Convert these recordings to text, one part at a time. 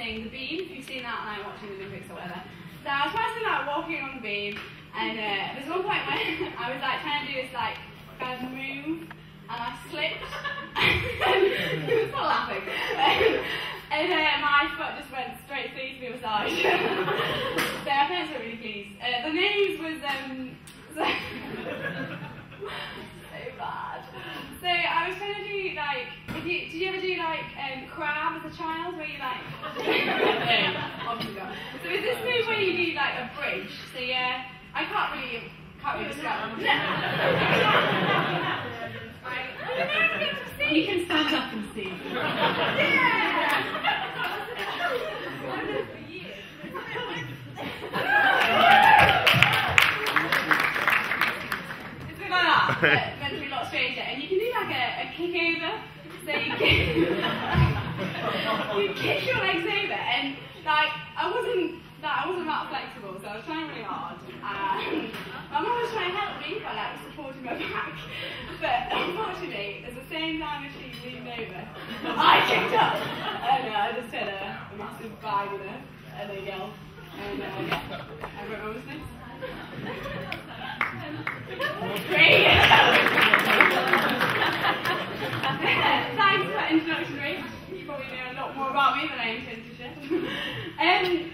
thing, the beam, if you've seen that, like watching the Olympics or whatever. So I was practicing like walking on the beam, and there's one point when I was like trying to do this like kind of move, and I slipped. It's not laughing. And my foot just went straight through to the other side. So my parents were really pleased. The news was so bad. So I was trying to do like, did you ever do like crab as a child, where you like? Obviously not. So it's this move where you do like a bridge. So yeah, I can't really describe it. You can stand up and see. Yeah. It's been like that, but meant to be a lot stranger. And you can do like a kick over. So you kick your legs over, and like I wasn't that flexible, so I was trying really hard. And my mum was trying to help me by like supporting my back, but unfortunately, at the same time as she leaned over, I kicked up, and I just had a massive bag and a yell, and I wrote my mum's name. Great. Thanks for that introduction, Ray. You probably know a lot more about me than I intend to share.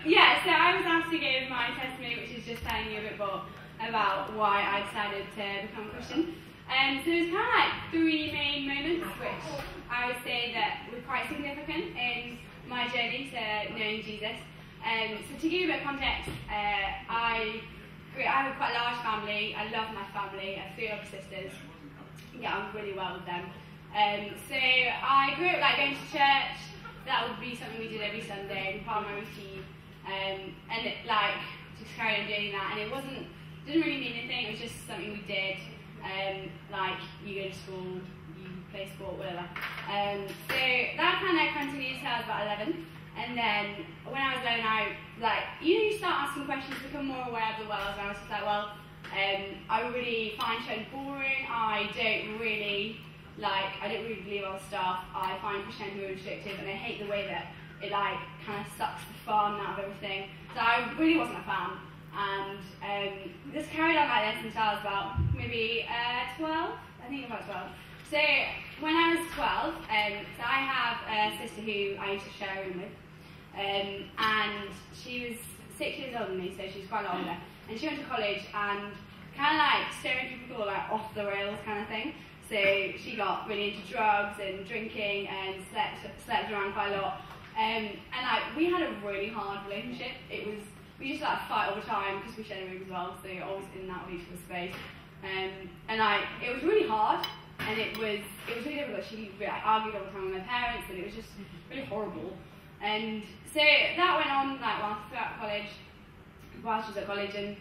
Yeah, so I was asked to give my testimony, which is just telling you a bit more about why I decided to become a Christian. So there's kind of like three main moments, which I would say that were quite significant in my journey to knowing Jesus. So to give you a bit of context, I have a quite large family. I love my family. I have 3 older sisters. Yeah, I'm really well with them. So I grew up like going to church. That would be something we did every Sunday, part of my routine. And it like just carried on doing that. And it didn't really mean anything. It was just something we did. Like you go to school, you play sport, whatever. So that kind of continued until I was about 11. And then when I was 11, you start asking questions, become more aware of the world. And I was just like, well, I really find church boring. I don't really believe all the stuff. I find Christianity really restrictive, and I hate the way that it like kind of sucks the fun out of everything. So I really wasn't a fan. And this carried on like this until I was about maybe 12. I think about 12. So when I was 12, so I have a sister who I used to share a room with, and she was 6 years older than me, so she was quite older. And she went to college and kind of like stereotypical, like off the rails kind of thing. So she got really into drugs and drinking and slept around quite a lot. And like we had a really hard relationship. We used to like fight all the time because we shared a room as well, so you're always in that each other's space. And like it was really hard, and it was really difficult. She like argued all the time with my parents, and it was just really horrible. And so that went on like throughout college, while she was at college, and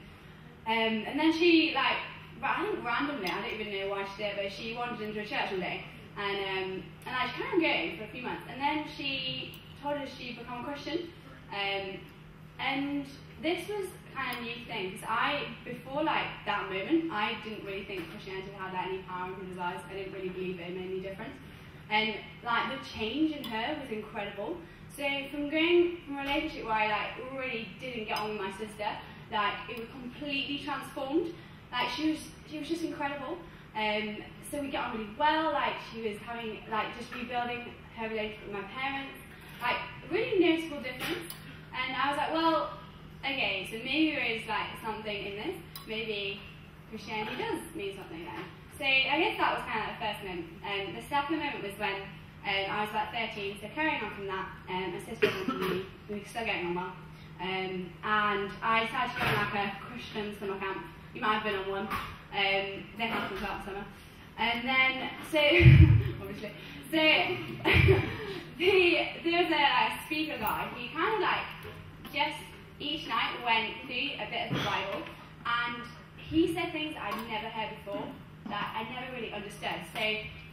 then she like, I think randomly, I don't even know why she did it, but she wandered into a church one day, and I just carried on going for a few months, and then she told us she'd become a Christian, and this was kind of a new thing, because before like that moment, I didn't really think Christianity had any power in people's lives. I didn't really believe it made any difference, and like the change in her was incredible. So from going from a relationship where I like really didn't get on with my sister, like it was completely transformed. Like she was just incredible. So we get on really well. Like she was having like just rebuilding her relationship with my parents. Like really noticeable difference. And I was like, well, okay, so maybe there is like something in this. Maybe Christianity does mean something then. So I guess that was kind of the first moment. The second moment was when I was about 13. So carrying on from that, my sister was with me. We were still getting on well. And I started to go on like a Christian summer camp. You might have been on one. They helped us out summer. And then, so, obviously, so there was a speaker guy. He kind of like just each night went through a bit of the Bible, and he said things I'd never heard before that I never really understood. So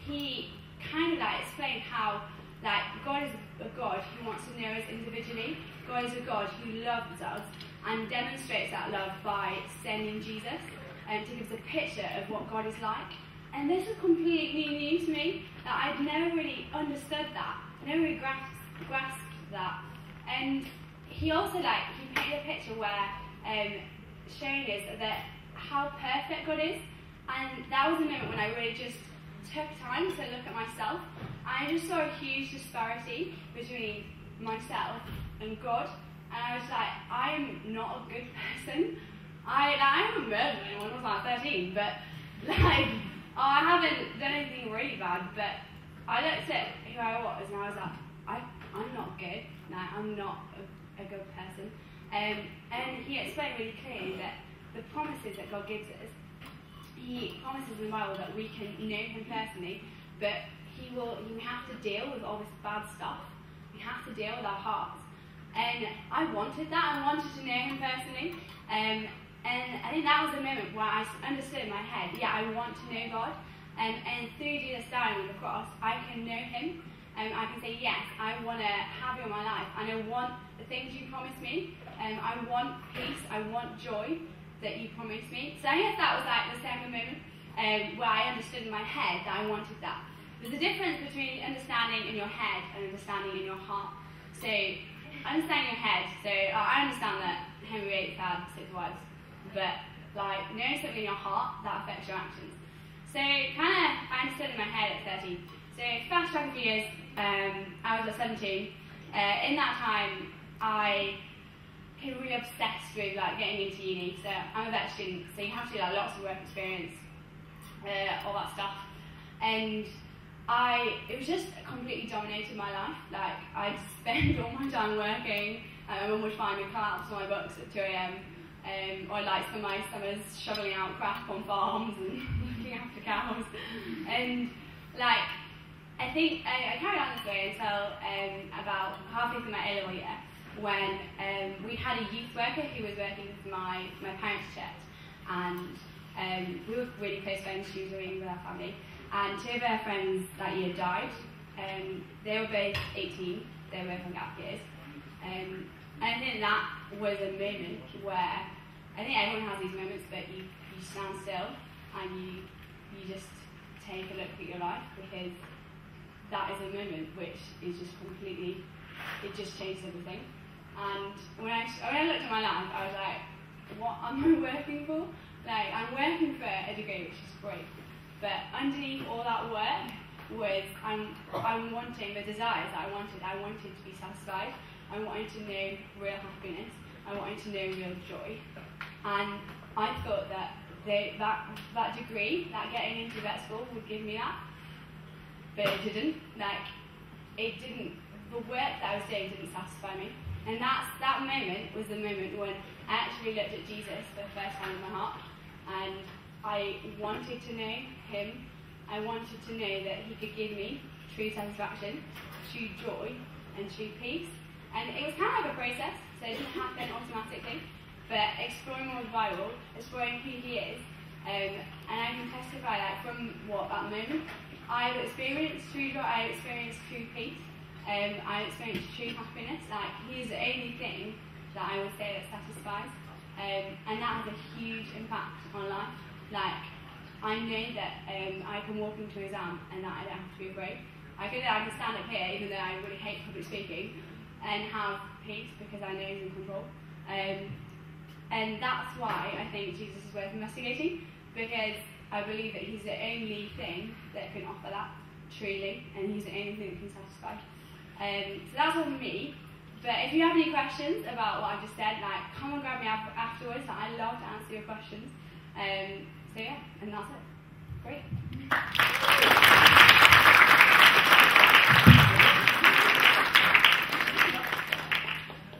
he kind of like explained how like God is a God who wants to know us individually. God is a God who loves us and demonstrates that love by sending Jesus to give us a picture of what God is like. And this was completely new to me. That I'd never really understood that. I never really grasped that. And he also he painted a picture where showing us that how perfect God is, and that was a moment when I really just took time to look at myself. I just saw a huge disparity between myself and God, and I was like, I'm not a good person. I haven't murdered anyone when I was like 13, but I haven't done anything really bad, but I looked at who I was and I was like, I'm not good, I'm not a good person. And he explained really clearly that the promises that God gives us, he promises in the Bible that we can know him personally, but we have to deal with all this bad stuff. We have to deal with our hearts. And I wanted that. I wanted to know him personally. And I think that was the moment where I understood in my head, I want to know God. And through Jesus dying on the cross, I can know him. And I can say, yes, I want to have you in my life. And I want the things you promised me. I want peace. I want joy that you promised me. So I guess that was the second moment where I understood in my head that I wanted that. There's a difference between understanding in your head and understanding in your heart. So understanding your head. So I understand that Henry VIII had 6 wives, but knowing something in your heart, that affects your actions. So I understood in my head at 13. So fast track a few years, I was at 17. In that time, I became really obsessed with getting into uni. So I'm a vet student, so you have to do lots of work experience, all that stuff. And it was just completely dominated my life. I'd spend all my time working. My mum would find me collapsed on my books at 2 a.m. Or I'd spend my summers shoveling out crap on farms and looking after cows. And I think I carried on this way until about halfway through my A-level year, when we had a youth worker who was working with my parents' church, and we were really close friends. She was living with our family, and 2 of her friends that year died. They were both 18. They were both on gap years, and I think that was a moment where I think everyone has these moments, but you stand still and you just take a look at your life, because that is a moment which is just completely, it just changed everything. And when I looked at my life, I was like, what am I working for? I'm working for a degree, which is great, but underneath all that work was I'm wanting the desires that I wanted. I wanted to be satisfied. I wanted to know real happiness. I wanted to know real joy. And I thought that that degree, that getting into vet school, would give me that. But it didn't. The work that I was doing didn't satisfy me. And that moment was the moment when I actually looked at Jesus for the first time in my heart. And I wanted to know him. I wanted to know that he could give me true satisfaction, true joy, and true peace. And it was kind of like a process, so it didn't happen automatically. But exploring more of the Bible, exploring who he is, and I can testify that from that moment, I've experienced true joy, I've experienced true peace, I've experienced true happiness. He's the only thing that I would say that satisfies, and that has a huge impact on life. I know that I can walk into an exam and that I don't have to be afraid. I can stand up here, even though I really hate public speaking, and have peace because I know he's in control. And that's why I think Jesus is worth investigating, because I believe that he's the only thing that can offer that truly, and he's the only thing that can satisfy. So that's all for me. But if you have any questions about what I've just said, come and grab me afterwards. I love to answer your questions. So yeah, and that's it. Great.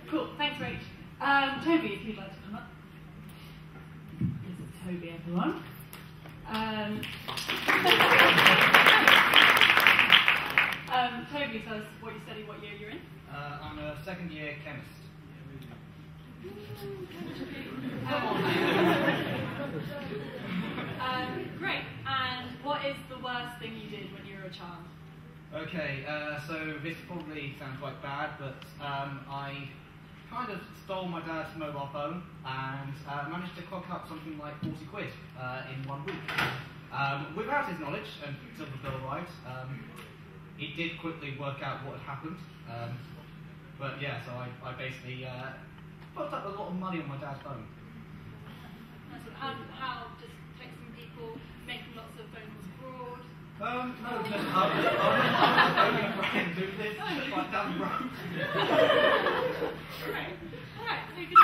Cool, thanks Rach. Toby, if you'd like to come up. This is Toby, everyone. Toby, tell us what you study, what year you're in. I'm a second year chemist. Great, and what is the worst thing you did when you were a child? Okay, so this probably sounds quite bad, but I kind of stole my dad's mobile phone and managed to cock up something like 40 quid in 1 week. Without his knowledge, until the bill arrived, it did quickly work out what had happened. But yeah, so I basically put up a lot of money on my dad's phone. How just texting people, making lots of phone calls abroad? No, just I'm going to do this just like down the road. Alright, moving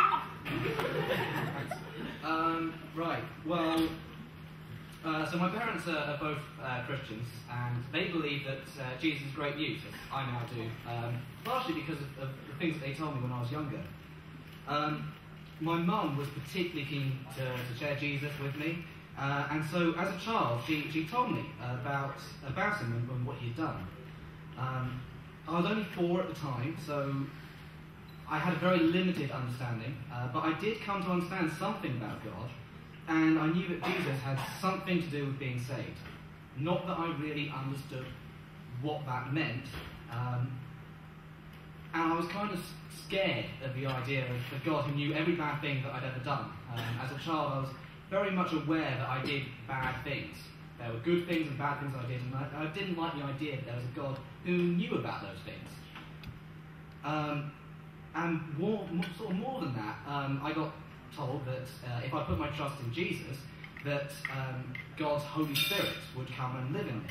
on. Right, well, so my parents are both Christians, and they believe that Jesus is great news, as I now do, partially because of the things that they told me when I was younger. My mum was particularly keen to share Jesus with me, and so as a child she told me about him and what he'd done. I was only 4 at the time, so I had a very limited understanding, but I did come to understand something about God, and I knew that Jesus had something to do with being saved. Not that I really understood what that meant, and I was kind of scared of the idea of God who knew every bad thing that I'd ever done. As a child, I was very much aware that I did bad things. There were good things and bad things I did, and I didn't like the idea that there was a God who knew about those things. And more than that, I got told that if I put my trust in Jesus, that God's Holy Spirit would come and live in me.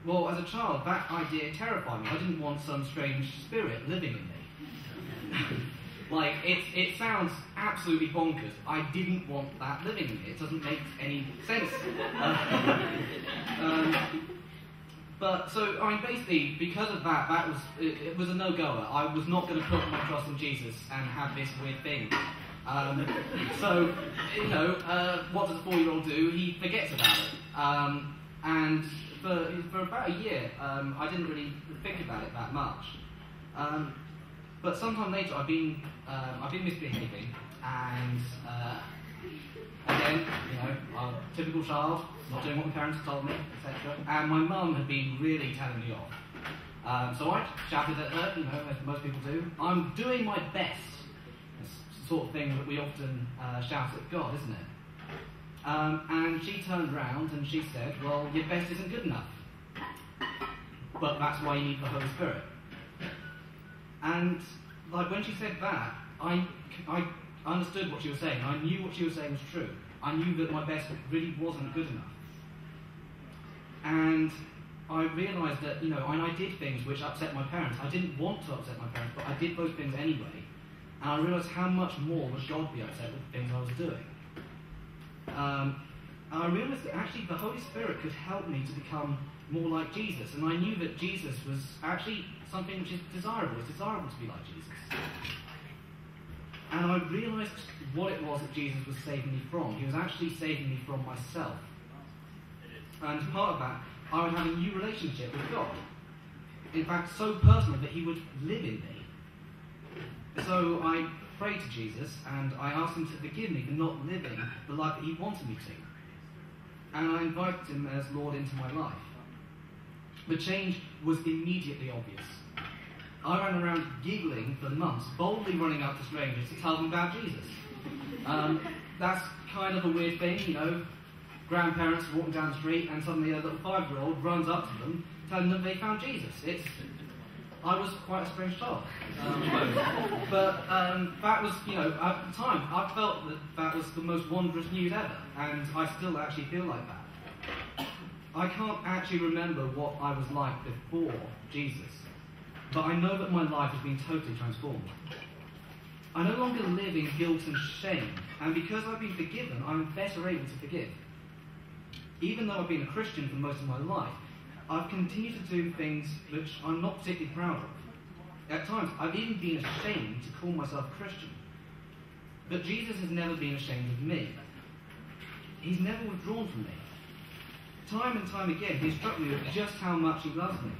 Well, as a child, that idea terrified me. I didn't want some strange spirit living in me. Like, it sounds absolutely bonkers. I didn't want that living in me. It doesn't make any sense. But so, I mean, basically, because of that, it was a no-goer. I was not going to put my trust in Jesus and have this weird thing. So, you know, what does a 4-year-old do? He forgets about it. And for about a year, I didn't really think about it that much. But sometime later, I've been misbehaving, and again, you know, I'm a typical child, not doing what my parents told me, etc. And my mum had been really telling me off. So I shouted at her, you know, as most people do. I'm doing my best. It's the sort of thing that we often shout at God, isn't it? And she turned round and she said, well, your best isn't good enough. But that's why you need the Holy Spirit. And like when she said that, I understood what she was saying. I knew what she was saying was true. I knew that my best really wasn't good enough. And I realised that, you know, and I did things which upset my parents. I didn't want to upset my parents, but I did those things anyway. And I realised how much more would God be upset with the things I was doing. And I realised that actually the Holy Spirit could help me to become more like Jesus. And I knew that Jesus was actually something which is desirable. It's desirable to be like Jesus. And I realised what it was that Jesus was saving me from. He was actually saving me from myself. And as part of that, I would have a new relationship with God. In fact, so personal that he would live in me. So I prayed to Jesus and I asked him to forgive me for not living the life that he wanted me to. And I invited him as Lord into my life. The change was immediately obvious. I ran around giggling for months, boldly running up to strangers to tell them about Jesus. That's kind of a weird thing, you know. Grandparents walking down the street and suddenly a little 5-year-old runs up to them, telling them they found Jesus. I was quite a strange child. But that was, you know, at the time, I felt that was the most wondrous news ever, and I still actually feel like that. I can't actually remember what I was like before Jesus, but I know that my life has been totally transformed. I no longer live in guilt and shame, and because I've been forgiven, I'm better able to forgive. Even though I've been a Christian for most of my life, I've continued to do things which I'm not particularly proud of. At times, I've even been ashamed to call myself Christian. But Jesus has never been ashamed of me. He's never withdrawn from me. Time and time again, he's struck me with just how much he loves me.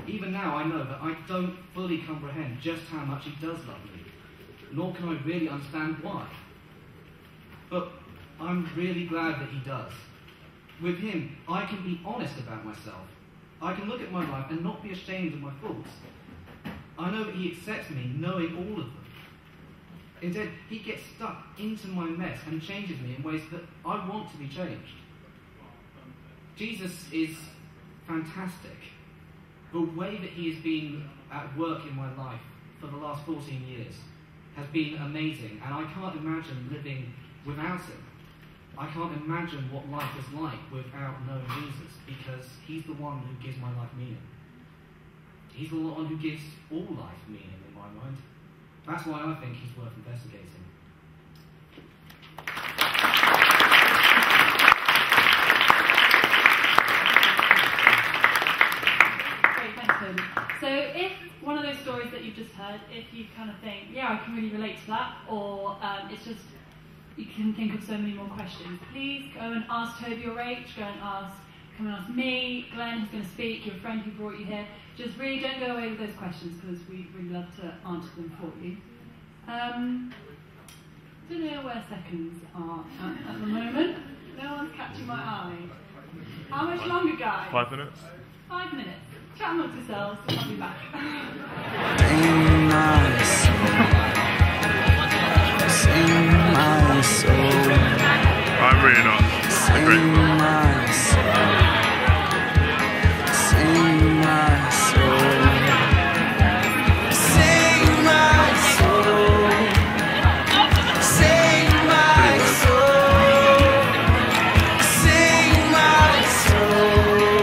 Even now, I know that I don't fully comprehend just how much he does love me, nor can I really understand why. But I'm really glad that he does. With him, I can be honest about myself. I can look at my life and not be ashamed of my faults. I know that he accepts me, knowing all of them. Instead, he gets stuck into my mess and changes me in ways that I want to be changed. Jesus is fantastic. The way that he has been at work in my life for the last 14 years has been amazing, and I can't imagine living without him. I can't imagine what life is like without knowing Jesus, because he's the one who gives my life meaning. He's the one who gives all life meaning in my mind. That's why I think he's worth investigating. Great, thanks, Toby. So if one of those stories that you've just heard, if you kind of think, yeah, I can really relate to that, or it's just, you can think of so many more questions, please go and ask Toby or Rach, come and ask me, Glen, who's going to speak, your friend who brought you here. Just really don't go away with those questions, because we'd really love to answer them for you. Don't know where seconds are at the moment. No one's catching my eye. How much longer, guys? 5 minutes. 5 minutes. Chat amongst yourselves, I'll be back. In my soul. I'm really not a great film. My soul. Sing my soul. Sing my soul. Sing my soul. Sing my soul.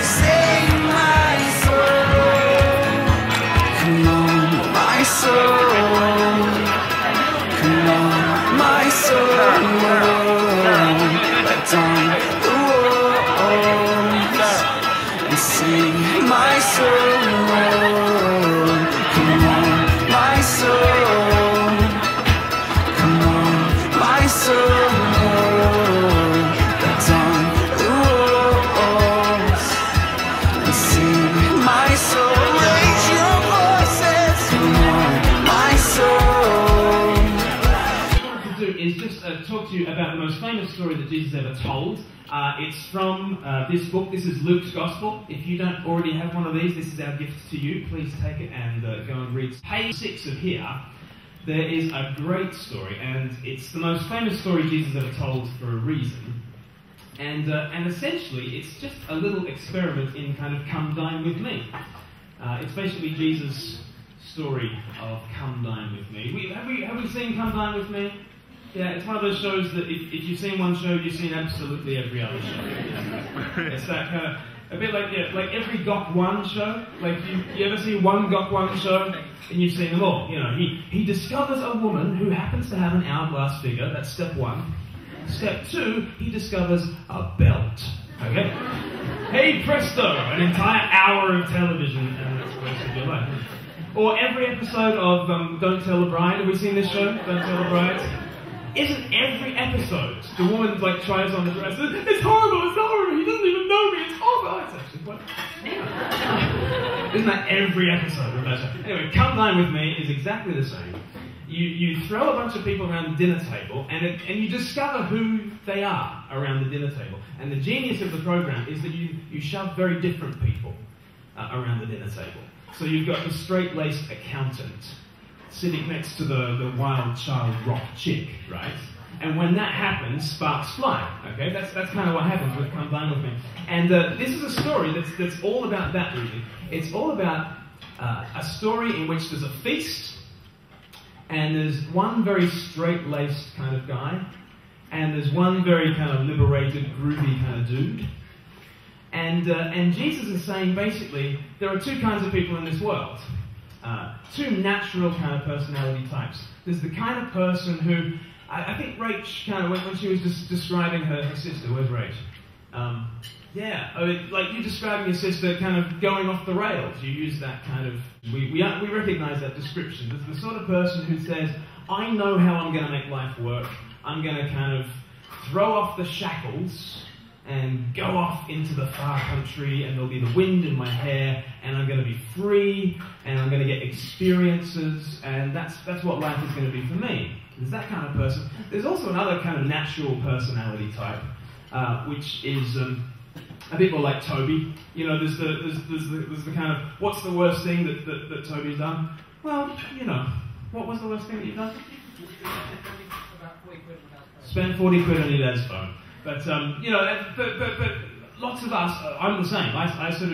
Sing my soul. Come on, my soul. Come on, my soul. Let down the walls and sing my soul. Come on, my soul. Come on, my soul. Let down the walls and sing my soul. Raise your voices. Come on, my soul. What I want to do is just talk to you about the most famous story that Jesus ever told. It's from this book. This is Luke's Gospel. If you don't already have one of these, this is our gift to you. Please take it and go and read. Page 6 of here, there is a great story, and it's the most famous story Jesus ever told for a reason. And essentially, it's just a little experiment in kind of come dine with me. It's basically Jesus' story of come dine with me. Have we seen Come Dine With Me? Yeah, it's one of those shows that if you've seen one show, you've seen absolutely every other show. It's that kind of, a bit like, yeah, like every Gok 1 show. Like, you ever see one Gok 1 show, and you've seen them all. You know, he discovers a woman who happens to have an hourglass figure. That's step 1. Step 2, he discovers a belt. Okay? Hey presto! An entire hour of television, and that's the rest of your life. Or every episode of Don't Tell a Bride. Have we seen this show? Don't Tell a Bride? Isn't every episode the woman like tries on the dress? It's horrible, he doesn't even know me, it's awful. Oh, it's actually quite... Isn't that every episode of that show? Anyway, Come Dine With Me is exactly the same. You throw a bunch of people around the dinner table and you discover who they are around the dinner table. And the genius of the program is that you shove very different people around the dinner table. So you've got the straight-laced accountant sitting next to the wild child rock chick, right? And when that happens, sparks fly. Okay, that's kind of what happens with Come Dine With Me. And this is a story that's all about that, really. It's all about a story in which there's a feast, and there's one very straight-laced kind of guy, and there's one very kind of liberated, groovy kind of dude. And Jesus is saying, basically, there are two kinds of people in this world. Two natural kind of personality types. There's the kind of person who, I think Rach kind of, when she was just describing her sister, where's Rach? Like you describing your sister kind of going off the rails. You use that kind of, we recognize that description. There's the sort of person who says, I know how I'm going to make life work. I'm going to kind of throw off the shackles and go off into the far country, and there'll be the wind in my hair, and I'm going to be free, and I'm going to get experiences, and that's what life is going to be for me. There's that kind of person. There's also another kind of natural personality type, which is a bit more like Toby. You know, there's the kind of, what's the worst thing that Toby's done? Well, you know, what was the worst thing that you've done? Spend 40 quid on your dad's phone. But, you know, but lots of us, I'm the same. I sort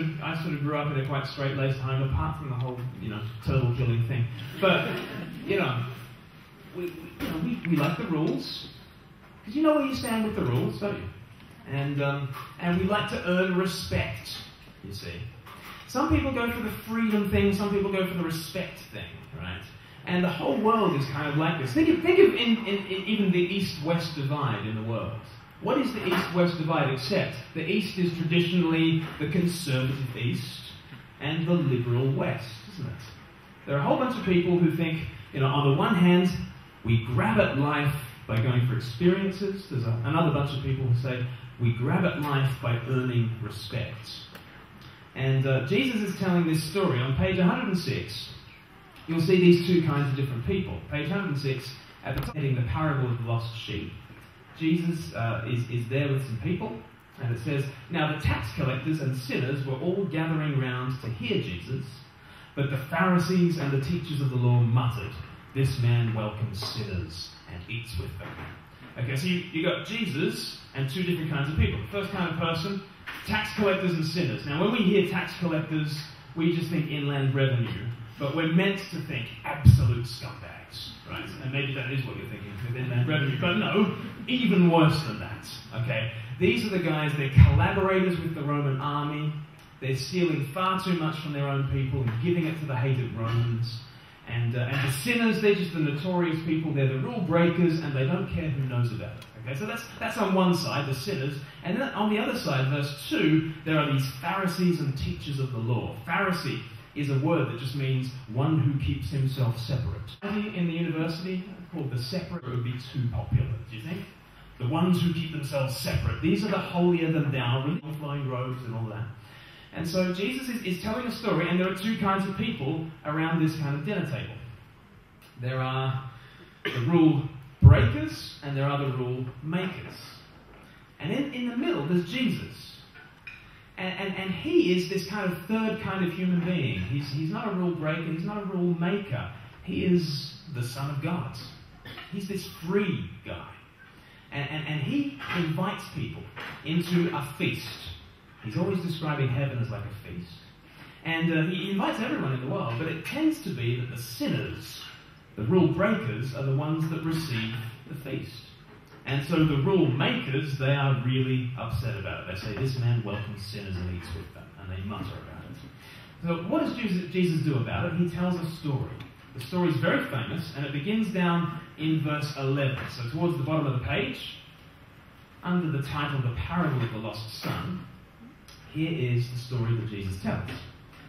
of grew up in a quite straight-laced home, apart from the whole, turtle killing thing. But, we like the rules, because you know where you stand with the rules, don't you? And we like to earn respect, you see. Some people go for the freedom thing, some people go for the respect thing, right? And the whole world is kind of like this. Think of in even the East-West divide in the world. What is the East-West divide except the East is traditionally the conservative East and the liberal West, isn't it? There are a whole bunch of people who think, on the one hand, we grab at life by going for experiences. There's another bunch of people who say, we grab at life by earning respect. And Jesus is telling this story. On page 106, you'll see these two kinds of different people. Page 106, at the top, heading the parable of the lost sheep. Jesus is there with some people, and it says, now the tax collectors and sinners were all gathering round to hear Jesus, but the Pharisees and the teachers of the law muttered, this man welcomes sinners and eats with them. Okay, so you got Jesus and two different kinds of people. The first kind of person, tax collectors and sinners. Now, when we hear tax collectors, we just think inland revenue, but we're meant to think absolute scumbags, right? And maybe that is what you're thinking with inland revenue, but no, even worse than that, okay? These are the guys, they're collaborators with the Roman army, they're stealing far too much from their own people and giving it to the hated Romans. And the sinners, they're just the notorious people, they're the rule breakers, and they don't care who knows about it. Okay, so that's on one side, the sinners. And then on the other side, verse 2, there are these Pharisees and teachers of the law. Pharisee is a word that just means one who keeps himself separate. In the university, called the separate, would be too popular, do you think? The ones who keep themselves separate. These are the holier-than-thou, with flowing robes and all that. And so Jesus is telling a story, and there are two kinds of people around this kind of dinner table. There are the rule breakers, and there are the rule makers. And in the middle, there's Jesus. And he is this kind of third kind of human being. He's not a rule breaker, he's not a rule maker. He is the Son of God. He's this free guy. And he invites people into a feast. He's always describing heaven as like a feast. And he invites everyone in the world, but it tends to be that the sinners, the rule breakers, are the ones that receive the feast. And so the rule makers, they are really upset about it. They say, this man welcomes sinners and eats with them, and they mutter about it. So what does Jesus do about it? He tells a story. The story is very famous, and it begins down in verse 11. So towards the bottom of the page, under the title, The Parable of the Lost Son, here is the story that Jesus tells.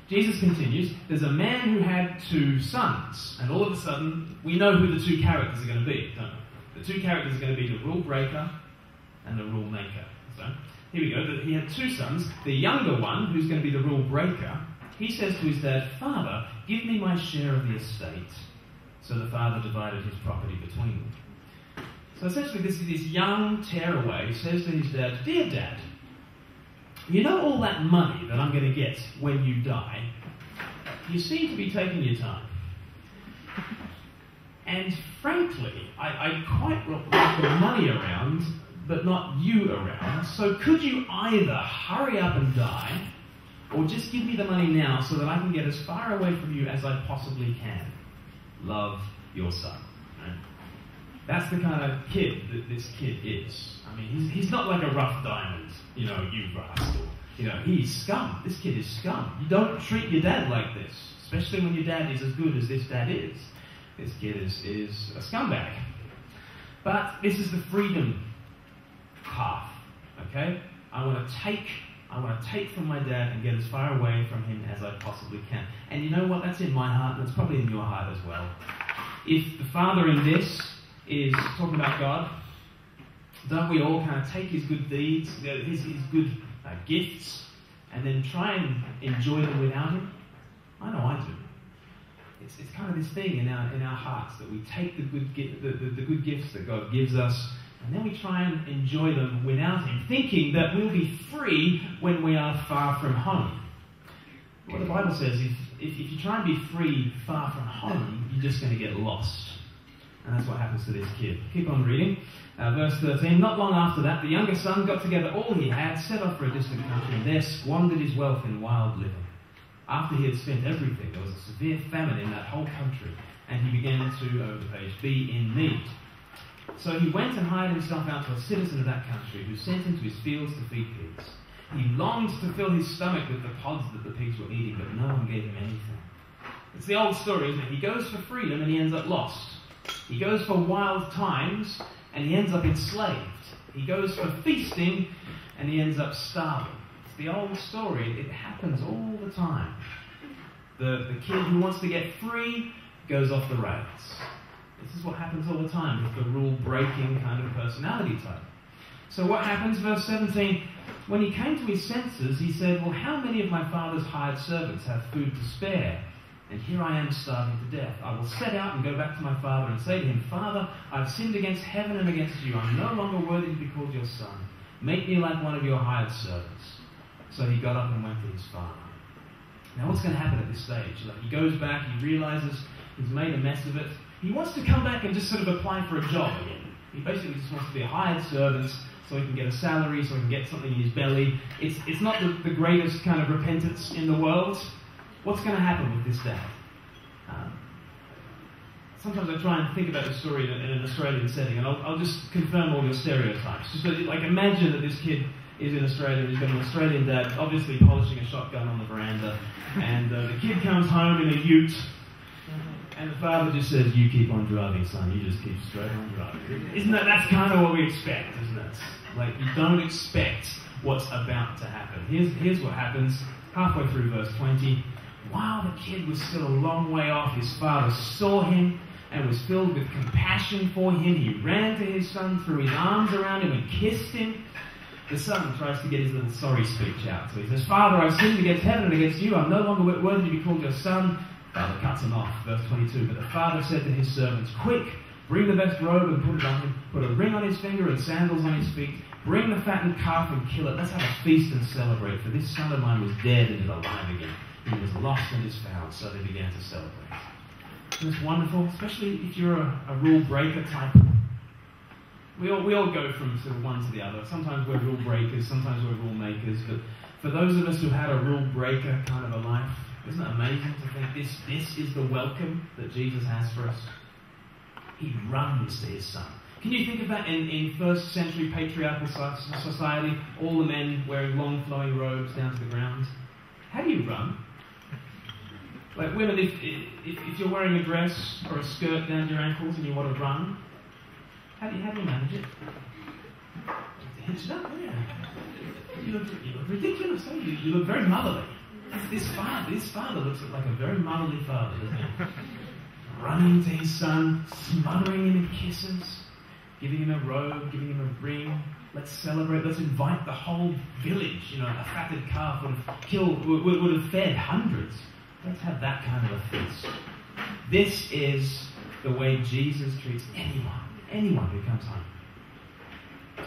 Jesus continues, there's a man who had two sons, and all of a sudden, we know who the two characters are going to be, don't we? The two characters are going to be the rule breaker and the rule maker. So, here we go. He had two sons. The younger one, who's going to be the rule breaker, he says to his dad, Father, give me my share of the estate. So the father divided his property between them. So essentially, this young tearaway says to his dad, Dear Dad, you know all that money that I'm going to get when you die? You seem to be taking your time. And frankly, I quite like the money around, but not you around. So could you either hurry up and die, or just give me the money now so that I can get as far away from you as I possibly can? Love, your son. Right? That's the kind of kid that this kid is. I mean, he's not like a rough diamond, you rascal. He's scum. This kid is scum. You don't treat your dad like this, especially when your dad is as good as this dad is. This kid is a scumbag. But this is the freedom path, okay? I want to take from my dad and get as far away from him as I possibly can. And you know what? That's in my heart, and it's probably in your heart as well. If the father in this is talking about God, don't we all kind of take his good deeds, his good gifts, and then try and enjoy them without him? I know I do. It's kind of this thing in our hearts that we take the good gifts that God gives us, and then we try and enjoy them without him, thinking that we'll be free when we are far from home. What the Bible says, if you try and be free far from home, you're just going to get lost. And that's what happens to this kid. Keep on reading. Verse 13, not long after that, the younger son got together all he had, set off for a distant country, and there squandered his wealth in wild living. After he had spent everything, there was a severe famine in that whole country, and he began to, over the page, be in need. So he went and hired himself out to a citizen of that country, who sent him to his fields to feed pigs. He longed to fill his stomach with the pods that the pigs were eating, but no one gave him anything. It's the old story, isn't it? He goes for freedom and he ends up lost. He goes for wild times and he ends up enslaved. He goes for feasting and he ends up starving. It's the old story. It happens all the time. The kid who wants to get free goes off the rails. This is what happens all the time with the rule-breaking kind of personality type. So what happens? Verse 17, when he came to his senses, he said, well, how many of my father's hired servants have food to spare? And here I am starving to death. I will set out and go back to my father and say to him, Father, I've sinned against heaven and against you. I'm no longer worthy to be called your son. Make me like one of your hired servants. So he got up and went to his father. Now what's going to happen at this stage? Like, he goes back, he realizes he's made a mess of it. He wants to come back and just sort of apply for a job again. He basically just wants to be a hired servant so he can get a salary, so he can get something in his belly. It's not the greatest kind of repentance in the world. What's going to happen with this dad? Sometimes I try and think about the story in an Australian setting, and I'll just confirm all your stereotypes. Just like, imagine that this kid is in Australia, he's got an Australian dad, obviously polishing a shotgun on the veranda, and the kid comes home in a ute, and the father just says, you keep on driving, son, you just keep straight on driving. That's kind of what we expect, isn't it? Like, you don't expect what's about to happen. Here's what happens, halfway through verse 20. While the kid was still a long way off, his father saw him and was filled with compassion for him. He ran to his son, threw his arms around him and kissed him. The son tries to get his little sorry speech out. So he says, Father, I've sinned against heaven and against you. I'm no longer worthy to be called your son. Father cuts him off, verse 22. But the father said to his servants, quick, bring the best robe and put it on him. Put a ring on his finger and sandals on his feet. Bring the fattened calf and kill it. Let's have a feast and celebrate. For this son of mine was dead and is alive again. He was lost and is found. So they began to celebrate. Isn't this wonderful? Especially if you're a rule breaker type. We all go from sort of one to the other. Sometimes we're rule breakers, sometimes we're rule makers. But for those of us who had a rule breaker kind of a life, isn't it amazing to think this is the welcome that Jesus has for us? He runs to his son. Can you think of that in first century patriarchal society? All the men wearing long flowing robes down to the ground. How do you run? Like women, if you're wearing a dress or a skirt down to your ankles and you want to run, how do you manage it? Hitch it up, yeah. You look ridiculous, don't you? You look very motherly. This father looks like a very motherly father, doesn't he? Running to his son, smothering him in kisses, giving him a robe, giving him a ring. Let's celebrate, let's invite the whole village. A fatted calf would have fed hundreds. Let's have that kind of a feast. This is the way Jesus treats anyone who comes home.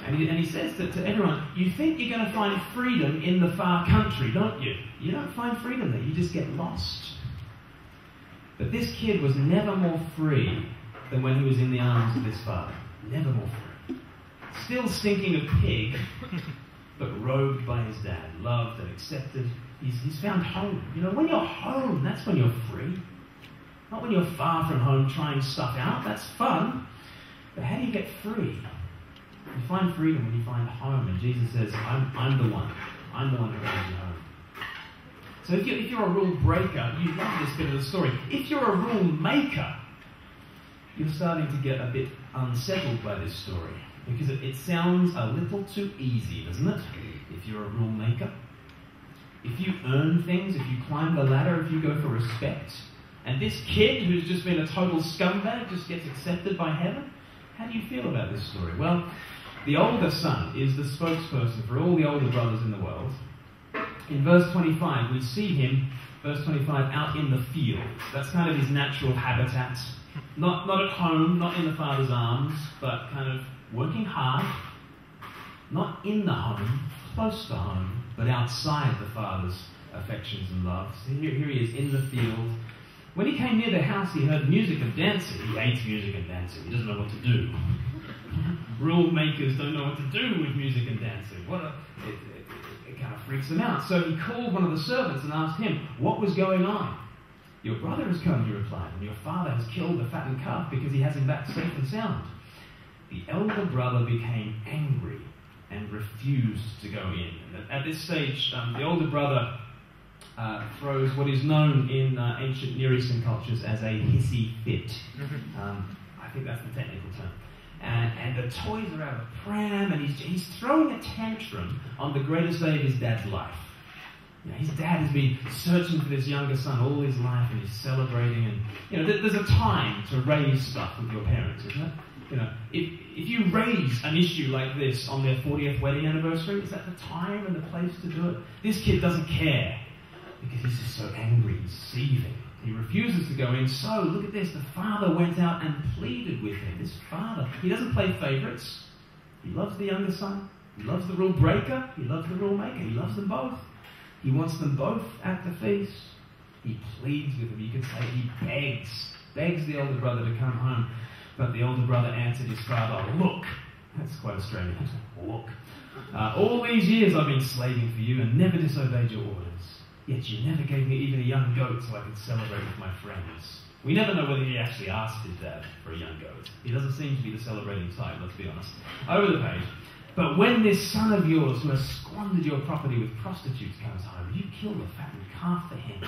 And he says to everyone, you think you're going to find freedom in the far country, don't you? You don't find freedom there, you just get lost. But this kid was never more free than when he was in the arms of his father. Never more free. Still stinking of pig, but robed by his dad, loved and accepted. He's found home. When you're home, that's when you're free. Not when you're far from home trying stuff out. That's fun. But how do you get free? You find freedom when you find home. And Jesus says, I'm the one. I'm the one who brings you home. So if you're a rule breaker, you love this bit of the story. If you're a rule maker, you're starting to get a bit unsettled by this story. Because it sounds a little too easy, doesn't it? If you're a rule maker. If you earn things, if you climb the ladder, if you go for respect, and this kid who's just been a total scumbag just gets accepted by heaven, how do you feel about this story? Well, the older son is the spokesperson for all the older brothers in the world. In verse 25, we see him, verse 25, out in the field. That's kind of his natural habitat. Not at home, not in the father's arms, but kind of working hard. Not in the home, close to home, but outside the father's affections and love. So here he is in the field, When he came near the house, he heard music and dancing. He hates music and dancing. He doesn't know what to do. Rule makers don't know what to do with music and dancing. It kind of freaks him out. So he called one of the servants and asked him what was going on. Your brother has come, he replied, and your father has killed the fattened calf because he has him back safe and sound. The elder brother became angry and refused to go in. And at this stage, the older brother throws what is known in ancient Near Eastern cultures as a hissy fit. I think that's the technical term. And the toys are out of the pram, and he's throwing a tantrum on the greatest day of his dad's life. His dad has been searching for this younger son all his life, and he's celebrating. And there's a time to raise stuff with your parents, isn't it? If you raise an issue like this on their 40th wedding anniversary, is that the time and the place to do it? This kid doesn't care because he's just so angry, he's seething. He refuses to go in. So, look at this. The father went out and pleaded with him. This father, he doesn't play favourites. He loves the younger son. He loves the rule breaker. He loves the rule maker. He loves them both. He wants them both at the feast. He pleads with them. You could say he begs the older brother to come home. But the older brother answered his father, look. That's quite Australian. Look. All these years I've been slaving for you and never disobeyed your orders. Yet you never gave me even a young goat so I could celebrate with my friends. We never know whether he actually asked his dad for a young goat. He doesn't seem to be the celebrating type, let's be honest. Over the page. But when this son of yours who has squandered your property with prostitutes comes home, you kill the fattened calf for him.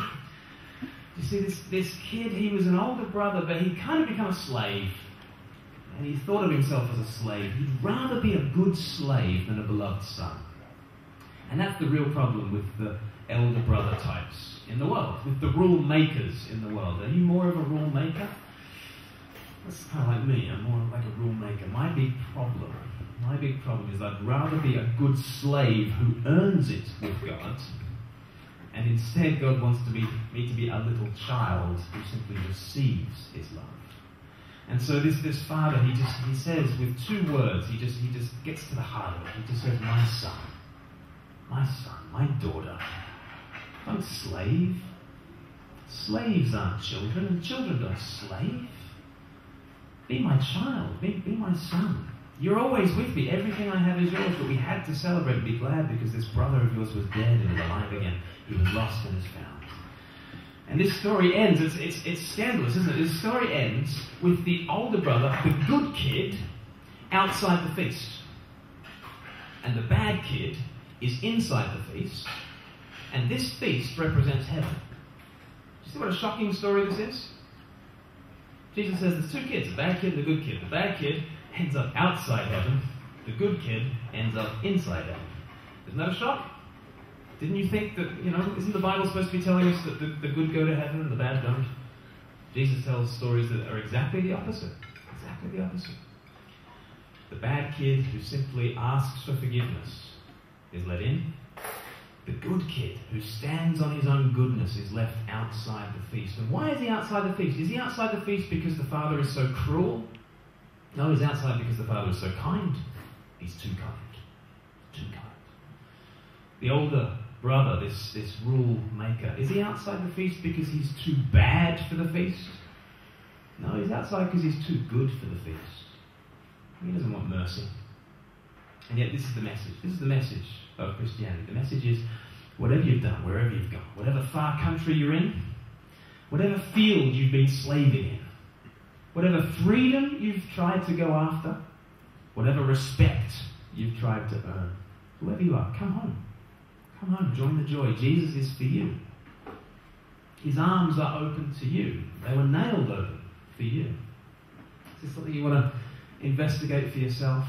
You see, this kid, he was an older brother, but he'd kind of become a slave. And he thought of himself as a slave. He'd rather be a good slave than a beloved son. And that's the real problem with the elder brother types in the world, with the rule makers in the world. Are you more of a rule maker? That's kind of like me. I'm more like a rule maker. My big problem is I'd rather be a good slave who earns it with God, and instead God wants me to be a little child who simply receives his love. And so this father, he says with two words, he just gets to the heart of it. He just says, my son, my daughter. Don't slave. Slaves aren't children, and children don't slave. Be my child. Be my son. You're always with me. Everything I have is yours. But we had to celebrate and be glad because this brother of yours was dead and is alive again. He was lost and is found. And this story ends. It's scandalous, isn't it? This story ends with the older brother, the good kid, outside the feast. And the bad kid is inside the feast. And this feast represents heaven. Do you see what a shocking story this is? Jesus says there's two kids, the bad kid and the good kid. The bad kid ends up outside heaven. The good kid ends up inside heaven. Isn't that a shock? Didn't you think that, isn't the Bible supposed to be telling us that the good go to heaven and the bad don't? Jesus tells stories that are exactly the opposite. Exactly the opposite. The bad kid who simply asks for forgiveness is let in. The good kid who stands on his own goodness is left outside the feast. And why is he outside the feast? Is he outside the feast because the father is so cruel? No, he's outside because the father is so kind. He's too kind. Too kind. The older brother, this rule maker, is he outside the feast because he's too bad for the feast? No, he's outside because he's too good for the feast. He doesn't want mercy. And yet this is the message. This is the message of Christianity. The message is, whatever you've done, wherever you've gone, whatever far country you're in, whatever field you've been slaving in, whatever freedom you've tried to go after, whatever respect you've tried to earn, whoever you are, come home. Come home, join the joy. Jesus is for you. His arms are open to you. They were nailed open for you. Is this something you want to investigate for yourself?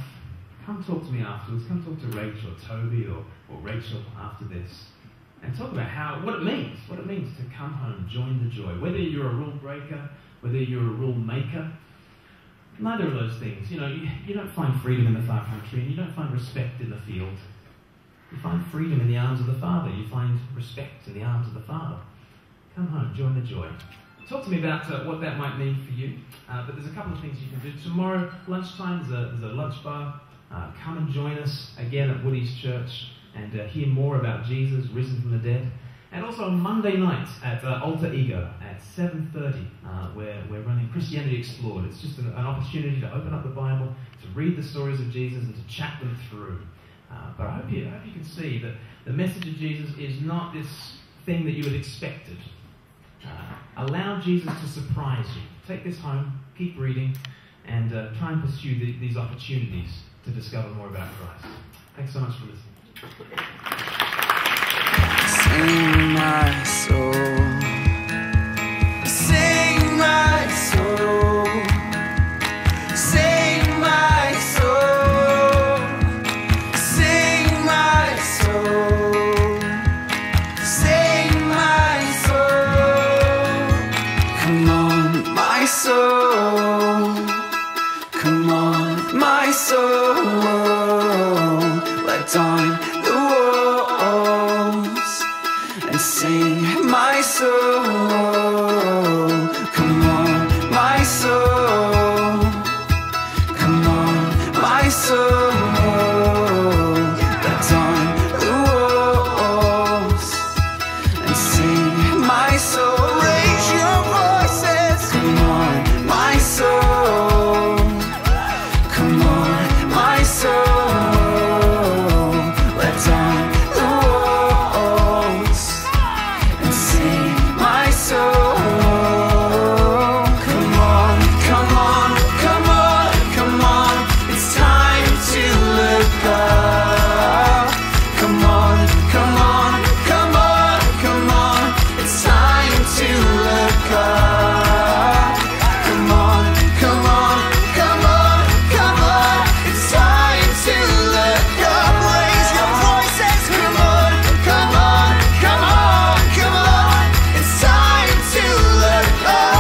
Come talk to me afterwards. Come talk to Rachel or Toby or Rachel after this. And talk about what it means to come home, join the joy. Whether you're a rule breaker, whether you're a rule maker, neither of those things. You don't find freedom in the far country, and you don't find respect in the field. You find freedom in the arms of the Father. You find respect in the arms of the Father. Come home, join the joy. Talk to me about what that might mean for you. But there's a couple of things you can do. Tomorrow, lunchtime, there's a lunch bar. Come and join us again at Woody's Church and hear more about Jesus risen from the dead. And also on Monday night at Alter Ego at 7:30, where we're running Christianity Explored. It's just an opportunity to open up the Bible, to read the stories of Jesus, and to chat them through. But I hope you can see that the message of Jesus is not this thing that you had expected. Allow Jesus to surprise you. Take this home, keep reading, and try and pursue these opportunities to discover more about Christ. Thanks so much for listening. Sing my soul, sing my soul, sing my soul, sing my soul, sing my soul. Come on, my soul, come on, my soul. Let Dine the walls and sing my soul. Come on, my soul. Come on, my soul. Let Dine the walls and sing my soul. Raise your voices. Come on, my soul. Come on, my soul. Let Dine the walls and sing my soul. Come on, come on, come on, come on. It's time to look up. Come on, come on, come on, come on. It's time to look up. Come on, come on, come on, come on. It's time to look up. Raise your voices. Come on, come on, come on, come on. It's time to look up.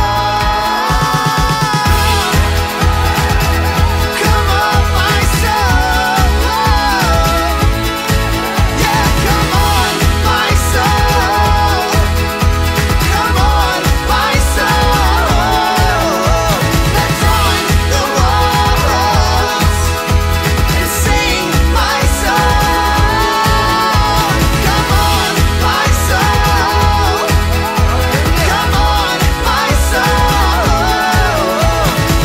Come on, my soul. Yeah, come on, my soul. Come on, my soul. Let's join the walls and sing my soul. Come on, my soul. Come on, my soul.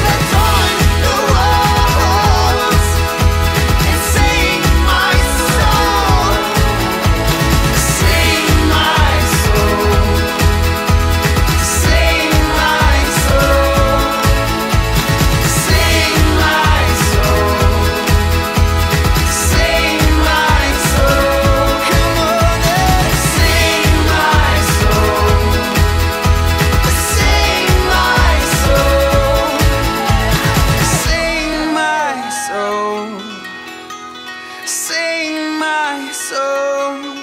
Let's join the walls and sing my soul. Sing my soul. Sing my soul. Sing my soul. Sing my soul. Come on and sing my soul. Sing my soul. Sing my soul. Sing my soul.